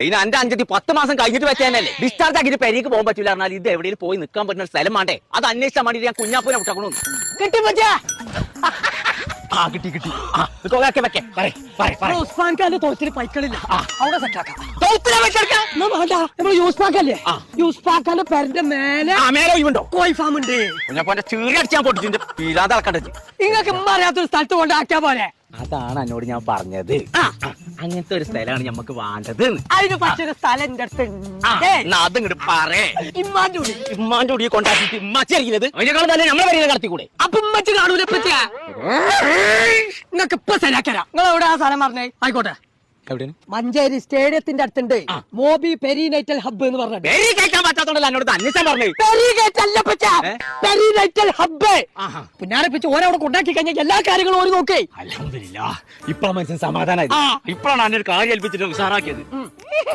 ഇനി എന്റെ അഞ്ചെത്തി 10 മാസം കഴിഞ്ഞിട്ട് വെച്ചാലല്ലേ ഡിസ്ചാർജ് ആക്കിയിട്ട് പെരേക്ക് പോകാൻ പറ്റില്ല പറഞ്ഞാൽ ഇത് എവിടെയും പോയി നിൽക്കാൻ പറ്റുന്ന സ്ഥലം വേണ്ടേ അത് അന്വേഷിച്ചാൽ വേണ്ടി ഞാൻ കുഞ്ഞാപ്പൂനെ വിട്ടു കിട്ടി പറ്റാ കിട്ടി ഉസ്മാൻ ഖാന്റെ തോറ്റിന് പൈക്കളില്ല അവിടെ സെറ്റാക്കാം നമ്മള് യൂസ്ഫാക്കല്ലേ യൂസ്ഫാക്കാന്റെ പേരിന്റെ മേലെ ഉണ്ടോ കോഴി ഫാം ഉണ്ട് കുഞ്ഞാപ്പൂന്റെ ചീറി അടിച്ചാൻ പൊട്ടിച്ചിട്ട് പീരാതെ അളക്കണ്ടത് നിങ്ങൾക്ക് അറിയാത്തൊരു സ്ഥലത്ത് കൊണ്ടാക്കിയാ പോലെ അതാണ് എന്നോട് ഞാൻ പറഞ്ഞത് അങ്ങനത്തെ ഒരു സ്ഥലമാണ് നമുക്ക് വേണ്ടത് അതിന് പറ്റിയൊരു സ്ഥലം എന്റെ അടുത്ത് അതിങ്ങോട്ട് പറയേ ഇമ്മാന്റെ ഇമ്മാന്റെ കൂടി കൊണ്ടാക്കിട്ട് ഇമ്മച്ചി അറിയുന്നത് അതിനേക്കാൾ തന്നെ നമ്മളെ വരിക കടത്തിക്കൂടെ അപ്പൊ ഇമ്മച്ചി കാണൂലെ പറ്റിയ നിങ്ങൾക്ക് ഇപ്പൊ ശരിയാക്കരാ നിങ്ങൾ എവിടെ ആ സ്ഥലം പറഞ്ഞേ ആയിക്കോട്ടെ മഞ്ചേരി സ്റ്റേഡിയത്തിന്റെ അടുത്തുണ്ട് മോബി പെരിനൈറ്റൽ ഹബ്ബ് എന്ന് പറഞ്ഞത് കേൾക്കാൻ പറ്റാത്തോണ്ടല്ലോ എന്നോട് അന്വേഷണം പറഞ്ഞേ പെരിനൈറ്റൽ ഹബ്ബ് പിന്നാരെ പിച്ച് ഓരവിടെ കൊണ്ടാക്കി കഴിഞ്ഞാൽ എല്ലാ കാര്യങ്ങളും ഓര് നോക്കേ അൽഹംദുലില്ലാ ഇപ്പഴാണ് മനസ്സിന് സമാധാനമായി ഇപ്പോഴാണ് എന്നൊരു കാര്യം ഏൽപ്പിച്ചിട്ട് ഉഷാറാക്കിയത്